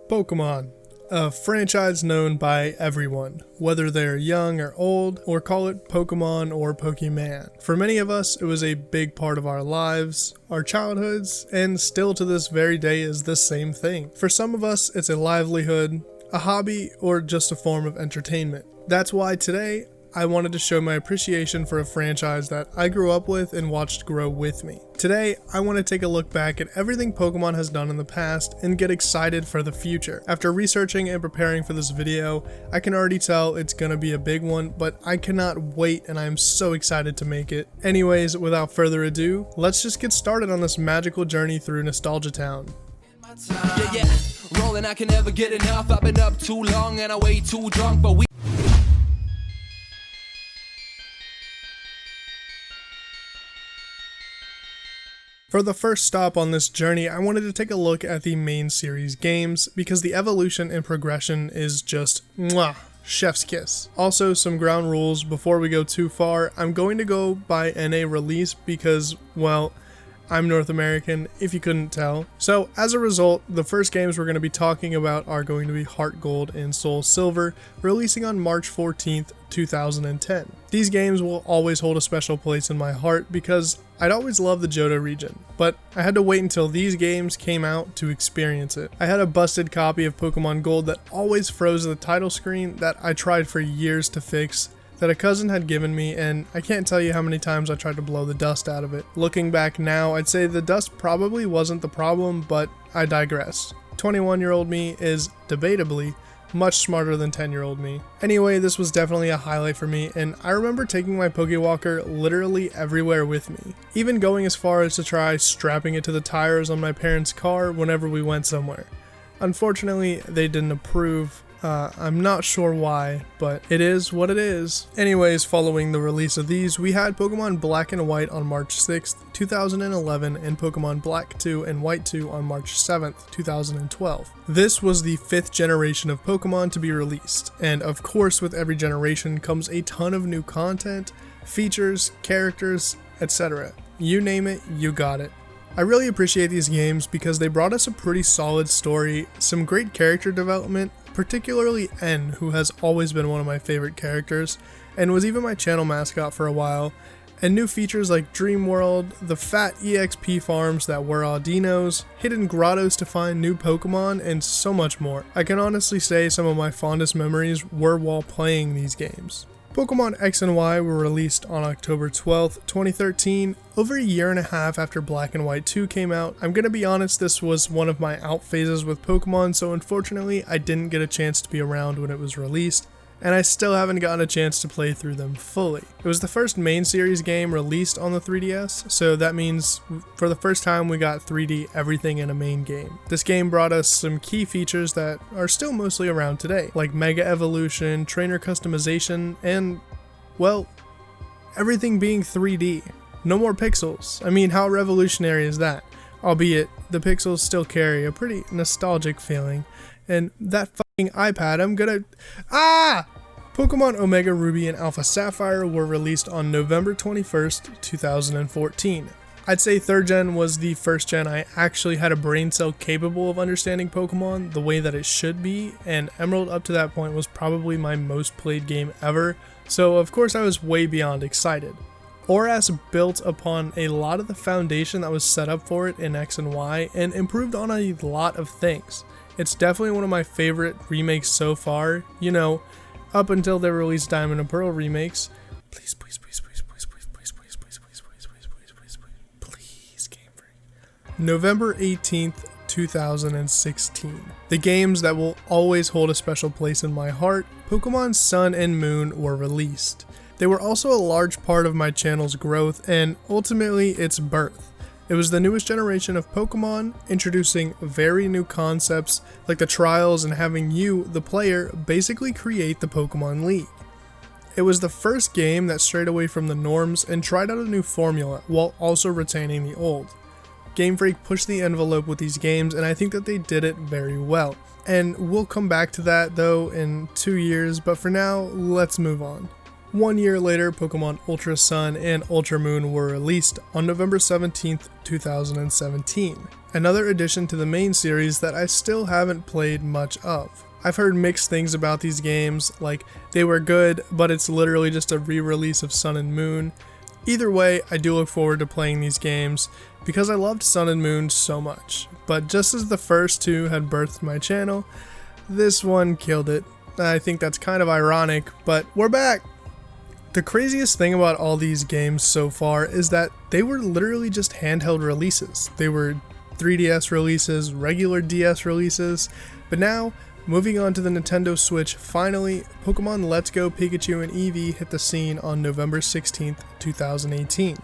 Pokemon, a franchise known by everyone, whether they're young or old, or call it Pokemon or Pokeman. For many of us, it was a big part of our lives, our childhoods, and still to this very day is the same thing. For some of us, it's a livelihood, a hobby, or just a form of entertainment. That's why today, I wanted to show my appreciation for a franchise that I grew up with and watched grow with me. Today, I want to take a look back at everything Pokemon has done in the past and get excited for the future. After researching and preparing for this video, I can already tell it's gonna be a big one, but I cannot wait and I am so excited to make it. Anyways, without further ado, let's just get started on this magical journey through Nostalgia Town. Yeah, rolling, I can never get enough. I've been up too long and I way too drunk, but we For the first stop on this journey, I wanted to take a look at the main series games because the evolution and progression is just mwah, chef's kiss. Also, some ground rules before we go too far. I'm going to go by NA release because, well, I'm North American, if you couldn't tell. So as a result, the first games we're going to be talking about are going to be Heart Gold and Soul Silver, releasing on March 14th, 2010. These games will always hold a special place in my heart because I'd always loved the Johto region, but I had to wait until these games came out to experience it. I had a busted copy of Pokemon Gold that always froze the title screen that I tried for years to fix, that a cousin had given me, and I can't tell you how many times I tried to blow the dust out of it. Looking back now, I'd say the dust probably wasn't the problem, but I digress. 21-year-old me is, debatably, much smarter than 10-year-old me. Anyway, this was definitely a highlight for me, and I remember taking my Pokewalker literally everywhere with me, even going as far as to try strapping it to the tires on my parents' car whenever we went somewhere. Unfortunately, they didn't approve. I'm not sure why, but it is what it is. Anyways, following the release of these, we had Pokemon Black and White on March 6th, 2011, and Pokemon Black 2 and White 2 on March 7th, 2012. This was the 5th generation of Pokemon to be released, and of course with every generation comes a ton of new content, features, characters, etc. You name it, you got it. I really appreciate these games because they brought us a pretty solid story, some great character development, particularly N, who has always been one of my favorite characters, and was even my channel mascot for a while, and new features like Dream World, the fat EXP farms that were Audinos, hidden grottos to find new Pokemon, and so much more. I can honestly say some of my fondest memories were while playing these games. Pokemon X and Y were released on October 12th, 2013, over a year and a half after Black and White 2 came out. I'm gonna be honest, this was one of my out phases with Pokemon, so unfortunately I didn't get a chance to be around when it was released, and I still haven't gotten a chance to play through them fully. It was the first main series game released on the 3DS, so that means for the first time we got 3D everything in a main game. This game brought us some key features that are still mostly around today, like Mega Evolution, trainer customization, and, well, everything being 3D. No more pixels. I mean, how revolutionary is that? Albeit, the pixels still carry a pretty nostalgic feeling, and that fucking iPad, I'm gonna... Pokemon Omega Ruby and Alpha Sapphire were released on November 21st, 2014. I'd say 3rd gen was the first gen I actually had a brain cell capable of understanding Pokemon the way that it should be, and Emerald up to that point was probably my most played game ever, so of course I was way beyond excited. ORAS built upon a lot of the foundation that was set up for it in X and Y, and improved on a lot of things. It's definitely one of my favorite remakes so far, you know, up until they released Diamond and Pearl remakes. Please, Game Freak. November 18th, 2016. The games that will always hold a special place in my heart, Pokemon Sun and Moon, were released. They were also a large part of my channel's growth and ultimately its birth. It was the newest generation of Pokemon, introducing very new concepts like the trials and having you, the player, basically create the Pokemon League. It was the first game that strayed away from the norms and tried out a new formula while also retaining the old. Game Freak pushed the envelope with these games, and I think that they did it very well. And we'll come back to that though in 2 years, but for now, let's move on. 1 year later, Pokemon Ultra Sun and Ultra Moon were released on November 17th, 2017. Another addition to the main series that I still haven't played much of. I've heard mixed things about these games, like they were good, but it's literally just a re-release of Sun and Moon. Either way, I do look forward to playing these games because I loved Sun and Moon so much. But just as the first two had birthed my channel, this one killed it. I think that's kind of ironic, but we're back! The craziest thing about all these games so far is that they were literally just handheld releases. They were 3DS releases, regular DS releases, but now, moving on to the Nintendo Switch, finally, Pokemon Let's Go Pikachu and Eevee hit the scene on November 16th, 2018.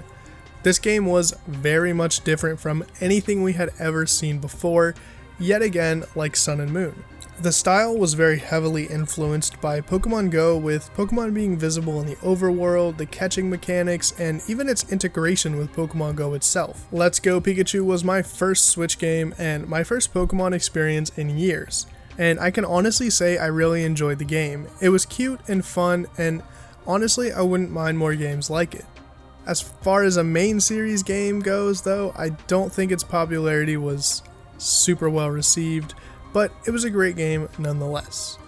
This game was very much different from anything we had ever seen before, yet again like Sun and Moon. The style was very heavily influenced by Pokemon Go, with Pokemon being visible in the overworld, the catching mechanics, and even its integration with Pokemon Go itself. Let's Go Pikachu was my first Switch game and my first Pokemon experience in years, and I can honestly say I really enjoyed the game. It was cute and fun, and honestly I wouldn't mind more games like it. As far as a main series game goes though, I don't think its popularity was super well received, but it was a great game nonetheless.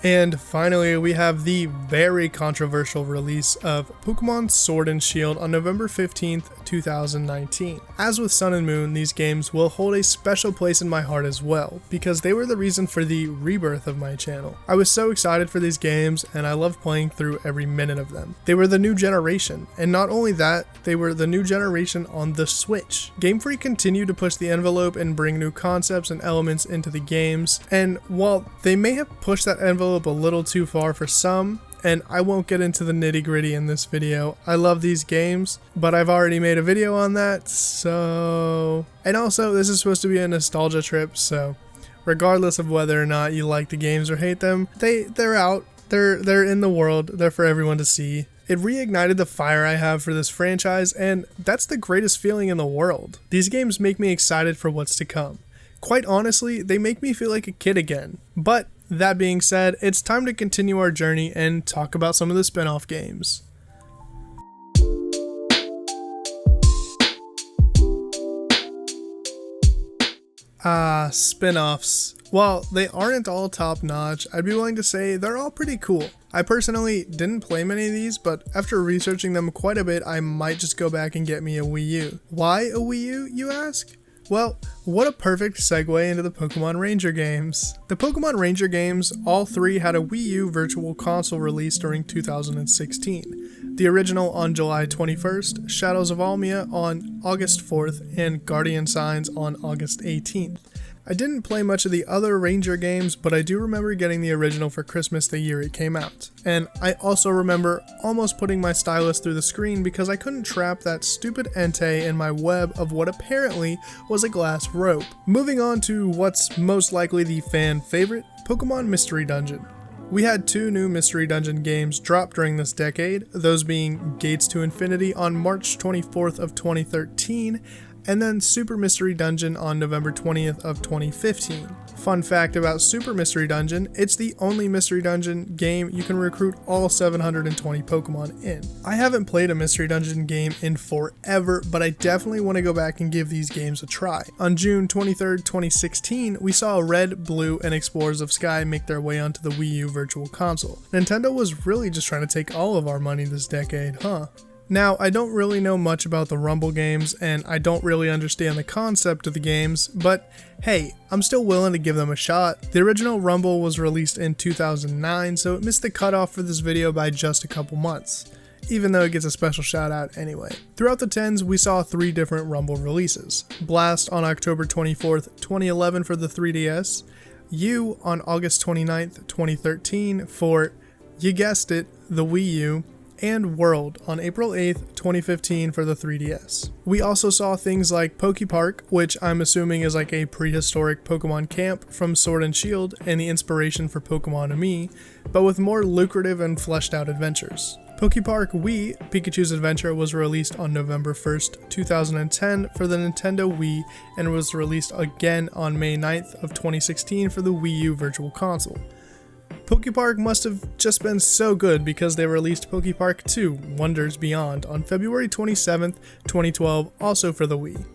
And finally, we have the very controversial release of Pokemon Sword and Shield on November 15th, 2019. As with Sun and Moon, these games will hold a special place in my heart as well, because they were the reason for the rebirth of my channel. I was so excited for these games, and I loved playing through every minute of them. They were the new generation, and not only that, they were the new generation on the Switch. Game Freak continued to push the envelope and bring new concepts and elements into the games, and while they may have pushed that envelope a little too far for some, and I won't get into the nitty-gritty in this video. I love these games, but I've already made a video on that, so... And also, this is supposed to be a nostalgia trip, so regardless of whether or not you like the games or hate them, they're out, they're in the world, they're for everyone to see. It reignited the fire I have for this franchise, and that's the greatest feeling in the world. These games make me excited for what's to come. Quite honestly, they make me feel like a kid again. But that being said, it's time to continue our journey and talk about some of the spin-off games. Spin-offs. While they aren't all top-notch, I'd be willing to say they're all pretty cool. I personally didn't play many of these, but after researching them quite a bit, I might just go back and get me a Wii U. Why a Wii U, you ask? Well, what a perfect segue into the Pokemon Ranger games. The Pokemon Ranger games, all three had a Wii U Virtual Console release during 2016. The original on July 21st, Shadows of Almia on August 4th, and Guardian Signs on August 18th. I didn't play much of the other Ranger games, but I do remember getting the original for Christmas the year it came out. And I also remember almost putting my stylus through the screen because I couldn't trap that stupid Entei in my web of what apparently was a glass rope. Moving on to what's most likely the fan favorite, Pokemon Mystery Dungeon. We had two new Mystery Dungeon games drop during this decade, those being Gates to Infinity on March 24th of 2013, and then Super Mystery Dungeon on November 20th of 2015. Fun fact about Super Mystery Dungeon, it's the only Mystery Dungeon game you can recruit all 720 Pokemon in. I haven't played a Mystery Dungeon game in forever, but I definitely want to go back and give these games a try. On June 23rd, 2016, we saw Red, Blue, and Explorers of Sky make their way onto the Wii U Virtual Console. Nintendo was really just trying to take all of our money this decade, huh? Now, I don't really know much about the Rumble games, and I don't really understand the concept of the games, but hey, I'm still willing to give them a shot. The original Rumble was released in 2009, so it missed the cutoff for this video by just a couple months, even though it gets a special shout out anyway. Throughout the 10s, we saw 3 different Rumble releases. Blast on October 24th, 2011 for the 3DS, U on August 29th, 2013 for, you guessed it, the Wii U, and World on April 8th, 2015 for the 3DS. We also saw things like Pokepark, which I'm assuming is like a prehistoric Pokemon camp from Sword and Shield and the inspiration for Pokemon Me, but with more lucrative and fleshed out adventures. Pokepark Wii, Pikachu's Adventure, was released on November 1st, 2010 for the Nintendo Wii and was released again on May 9th of 2016 for the Wii U Virtual Console. Pokepark must have just been so good because they released Pokepark 2 Wonders Beyond on February 27th, 2012, also for the Wii.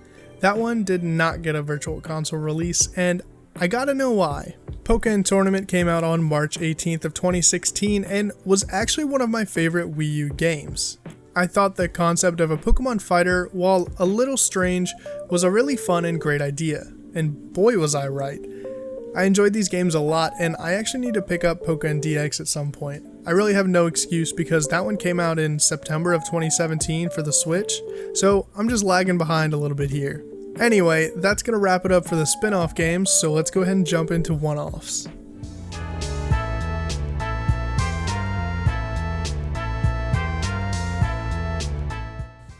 That one did not get a virtual console release, and I gotta know why. Pokken Tournament came out on March 18th of 2016 and was actually one of my favorite Wii U games. I thought the concept of a Pokemon fighter, while a little strange, was a really fun and great idea, and boy was I right. I enjoyed these games a lot, and I actually need to pick up Pokken DX at some point. I really have no excuse because that one came out in September of 2017 for the Switch, so I'm just lagging behind a little bit here. Anyway, that's going to wrap it up for the spin-off games, so let's go ahead and jump into one-offs.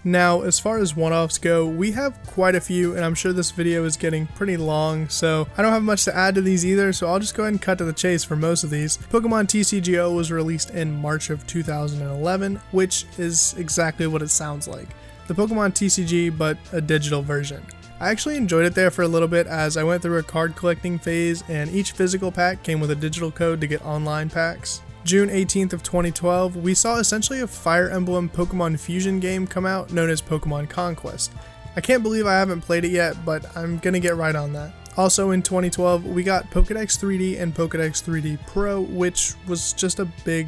Now, as far as one-offs go, we have quite a few, and I'm sure this video is getting pretty long, so I don't have much to add to these either, so I'll just go ahead and cut to the chase for most of these. Pokemon TCGO was released in March of 2011, which is exactly what it sounds like. The Pokemon TCG, but a digital version. I actually enjoyed it there for a little bit as I went through a card collecting phase, and each physical pack came with a digital code to get online packs. June 18th of 2012, we saw essentially a Fire Emblem Pokemon Fusion game come out known as Pokemon Conquest. I can't believe I haven't played it yet, but I'm gonna get right on that. Also in 2012, we got Pokédex 3D and Pokédex 3D Pro, which was just a big,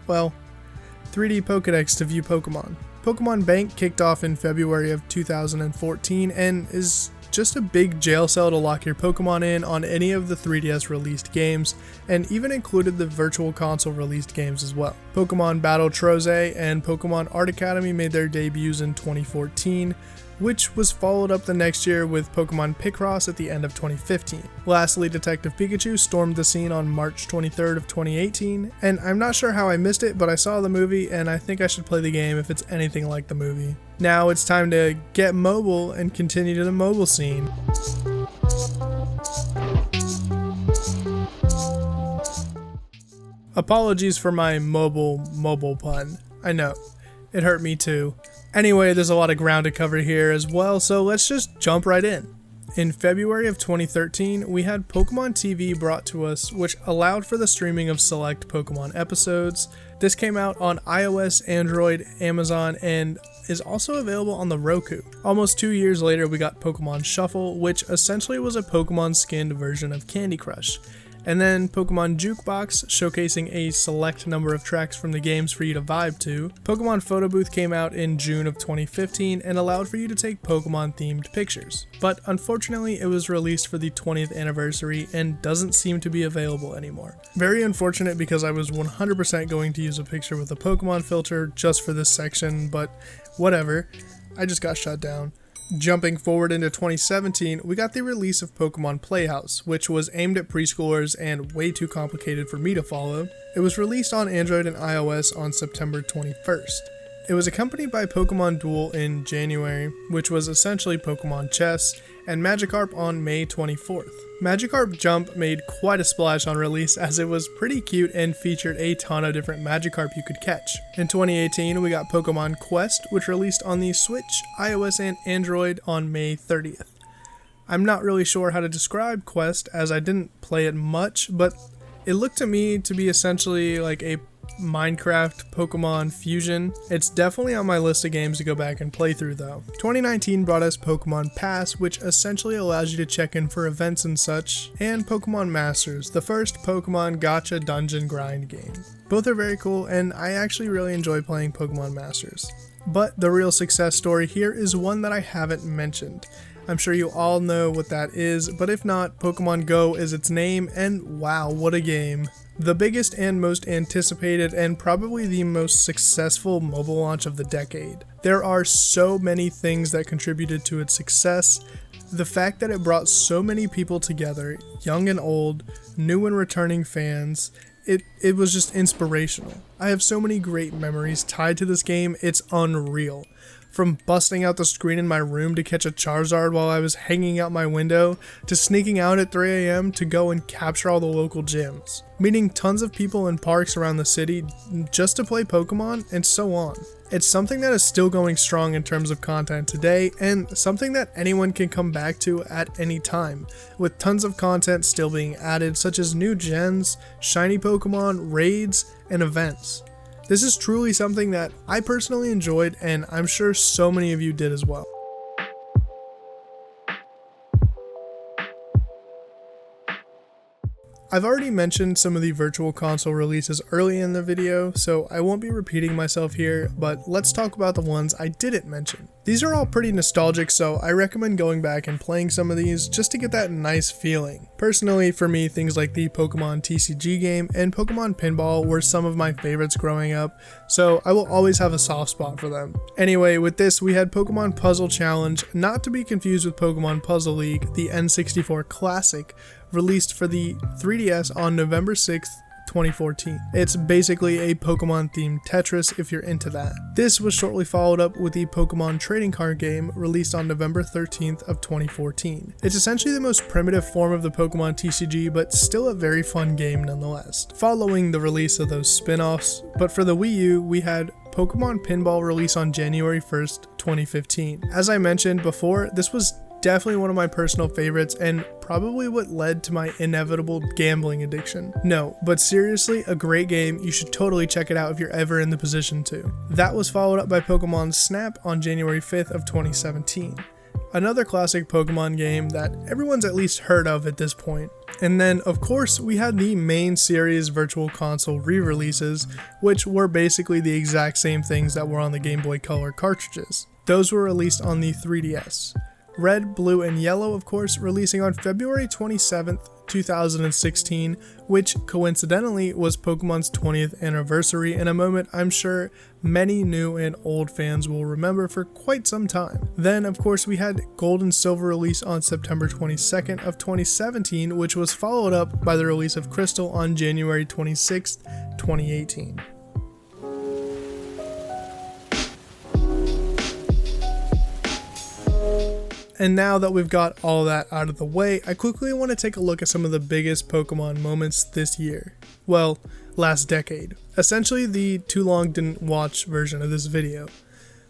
3D Pokédex to view Pokemon. Pokemon Bank kicked off in February of 2014 and is just a big jail cell to lock your Pokemon in on any of the 3DS released games, and even included the virtual console released games as well. Pokemon Battle Troze and Pokemon Art Academy made their debuts in 2014, which was followed up the next year with Pokemon Picross at the end of 2015. Lastly, Detective Pikachu stormed the scene on March 23rd of 2018, and I'm not sure how I missed it, but I saw the movie and I think I should play the game if it's anything like the movie. Now it's time to get mobile and continue to the mobile scene. Apologies for my mobile pun. I know, it hurt me too. Anyway, there's a lot of ground to cover here as well, so let's just jump right in. In February of 2013, we had Pokemon TV brought to us, which allowed for the streaming of select Pokemon episodes. This came out on iOS, Android, Amazon, and is also available on the Roku. Almost 2 years later, we got Pokemon Shuffle, which essentially was a Pokemon skinned version of Candy Crush. And then Pokemon Jukebox, showcasing a select number of tracks from the games for you to vibe to. Pokemon Photo Booth came out in June of 2015 and allowed for you to take Pokemon themed pictures. But unfortunately, it was released for the 20th anniversary and doesn't seem to be available anymore. Very unfortunate because I was 100% going to use a picture with a Pokemon filter just for this section, but whatever, I just got shut down. Jumping forward into 2017, we got the release of Pokemon Playhouse, which was aimed at preschoolers and way too complicated for me to follow. It was released on Android and iOS on September 21st. It was accompanied by Pokemon Duel in January, which was essentially Pokemon Chess, and Magikarp on May 24th. Magikarp Jump made quite a splash on release as it was pretty cute and featured a ton of different Magikarp you could catch. In 2018, we got Pokemon Quest, which released on the Switch, iOS, and Android on May 30th. I'm not really sure how to describe Quest as I didn't play it much, but it looked to me to be essentially like a Minecraft Pokemon fusion. It's definitely on my list of games to go back and play through though. 2019 brought us Pokemon Pass, which essentially allows you to check in for events and such, and Pokemon Masters, the first Pokemon gacha dungeon grind game. Both are very cool, and I actually really enjoy playing Pokemon Masters. But the real success story here is one that I haven't mentioned. I'm sure you all know what that is, but if not, Pokemon Go is its name, and wow, what a game. The biggest and most anticipated and probably the most successful mobile launch of the decade. There are so many things that contributed to its success. The fact that it brought so many people together, young and old, new and returning fans, it was just inspirational. I have so many great memories tied to this game, it's unreal. From busting out the screen in my room to catch a Charizard while I was hanging out my window, to sneaking out at 3 AM to go and capture all the local gyms. Meeting tons of people in parks around the city just to play Pokemon, and so on. It's something that is still going strong in terms of content today, and something that anyone can come back to at any time, with tons of content still being added, such as new gens, shiny Pokemon, raids, and events. This is truly something that I personally enjoyed, and I'm sure so many of you did as well. I've already mentioned some of the virtual console releases early in the video, so I won't be repeating myself here, but let's talk about the ones I didn't mention. These are all pretty nostalgic, so I recommend going back and playing some of these just to get that nice feeling. Personally, for me, things like the Pokemon TCG game and Pokemon Pinball were some of my favorites growing up, so I will always have a soft spot for them. Anyway, with this we had Pokemon Puzzle Challenge, not to be confused with Pokemon Puzzle League, the N64 Classic, released for the 3DS on November 6th, 2014. It's basically a Pokemon themed Tetris if you're into that. This was shortly followed up with the Pokemon trading card game released on November 13th of 2014. It's essentially the most primitive form of the Pokemon TCG, but still a very fun game nonetheless. Following the release of those spin-offs, but for the Wii U, we had Pokemon Pinball released on January 1st, 2015. As I mentioned before, this was definitely one of my personal favorites and probably what led to my inevitable gambling addiction. No, but seriously, a great game. You should totally check it out if you're ever in the position to. That was followed up by Pokemon Snap on January 5th of 2017. Another classic Pokemon game that everyone's at least heard of at this point. And then, of course, we had the main series Virtual Console re-releases, which were basically the exact same things that were on the Game Boy Color cartridges. Those were released on the 3DS. Red, Blue, and Yellow, of course, releasing on February 27th, 2016, which coincidentally was Pokemon's 20th anniversary, in a moment I'm sure many new and old fans will remember for quite some time. Then, of course, we had Gold and Silver release on September 22nd of 2017, which was followed up by the release of Crystal on January 26th, 2018. And now that we've got all that out of the way, I quickly want to take a look at some of the biggest Pokemon moments this year. Well, last decade. Essentially the too long didn't watch version of this video.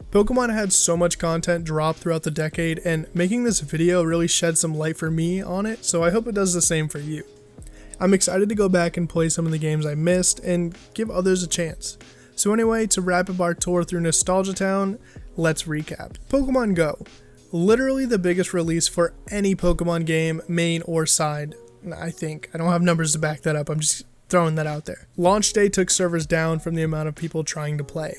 Pokemon had so much content drop throughout the decade, and making this video really shed some light for me on it, so I hope it does the same for you. I'm excited to go back and play some of the games I missed and give others a chance. So anyway, to wrap up our tour through Nostalgia Town, let's recap. Pokemon Go. Literally the biggest release for any Pokemon game, main or side, I think. I don't have numbers to back that up, I'm just throwing that out there. Launch day took servers down from the amount of people trying to play.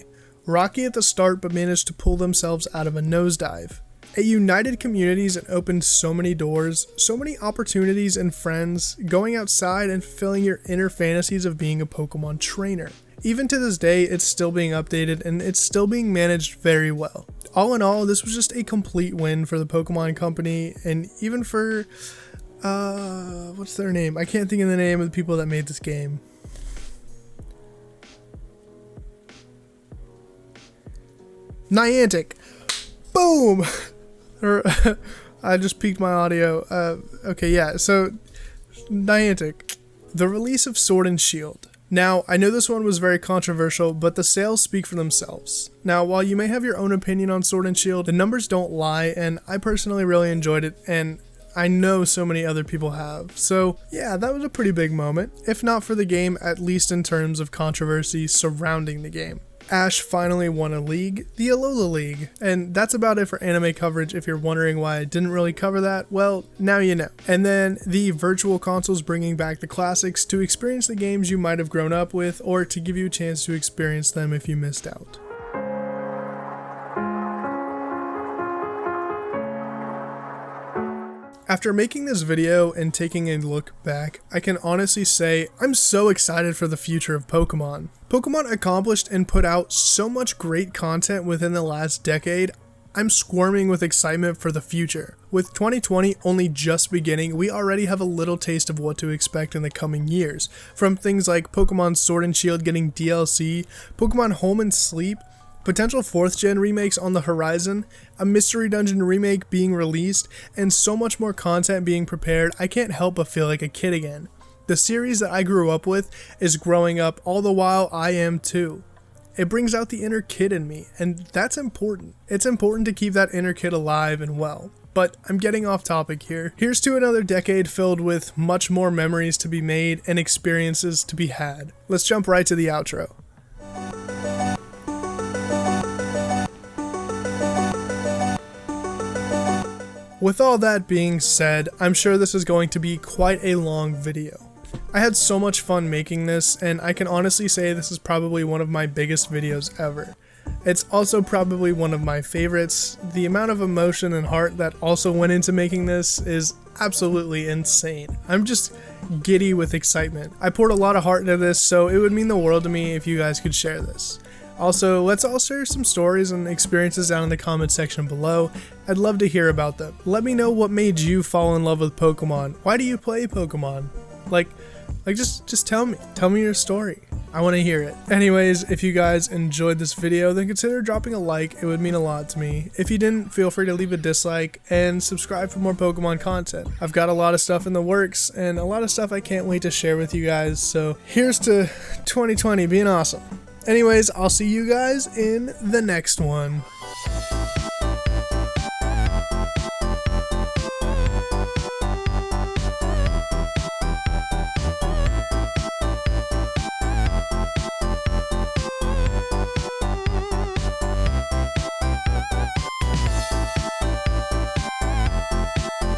Rocky at the start, but managed to pull themselves out of a nosedive. It united communities and opened so many doors, so many opportunities and friends, going outside and fulfilling your inner fantasies of being a Pokemon trainer. Even to this day, it's still being updated and it's still being managed very well. All in all, this was just a complete win for the Pokemon Company, and even for, what's their name? I can't think of the name of the people that made this game. Niantic! Boom! I just peaked my audio. Okay, yeah, so Niantic. The release of Sword and Shield. Now, I know this one was very controversial, but the sales speak for themselves. Now, while you may have your own opinion on Sword and Shield, the numbers don't lie, and I personally really enjoyed it, and I know so many other people have. So, yeah, that was a pretty big moment, if not for the game, at least in terms of controversy surrounding the game. Ash finally won a league, the Alola League, and that's about it for anime coverage. If you're wondering why I didn't really cover that, well, now you know. And then the virtual consoles bringing back the classics to experience the games you might have grown up with, or to give you a chance to experience them if you missed out. After making this video and taking a look back, I can honestly say I'm so excited for the future of Pokemon. Pokemon accomplished and put out so much great content within the last decade, I'm squirming with excitement for the future. With 2020 only just beginning, we already have a little taste of what to expect in the coming years. From things like Pokemon Sword and Shield getting DLC, Pokemon Home and Sleep, potential 4th gen remakes on the horizon, a Mystery Dungeon remake being released, and so much more content being prepared, I can't help but feel like a kid again. The series that I grew up with is growing up all the while I am too. It brings out the inner kid in me, and that's important. It's important to keep that inner kid alive and well. But I'm getting off topic here. Here's to another decade filled with much more memories to be made and experiences to be had. Let's jump right to the outro. With all that being said, I'm sure this is going to be quite a long video. I had so much fun making this, and I can honestly say this is probably one of my biggest videos ever. It's also probably one of my favorites. The amount of emotion and heart that also went into making this is absolutely insane. I'm just giddy with excitement. I poured a lot of heart into this, so it would mean the world to me if you guys could share this. Also, let's all share some stories and experiences down in the comment section below. I'd love to hear about them. Let me know what made you fall in love with Pokemon. Why do you play Pokemon? Just tell me your story. I want to hear it. Anyways, if you guys enjoyed this video, then consider dropping a like. It would mean a lot to me. If you didn't, feel free to leave a dislike and subscribe for more Pokemon content. I've got a lot of stuff in the works and a lot of stuff I can't wait to share with you guys. So here's to 2020 being awesome. Anyways, I'll see you guys in the next one.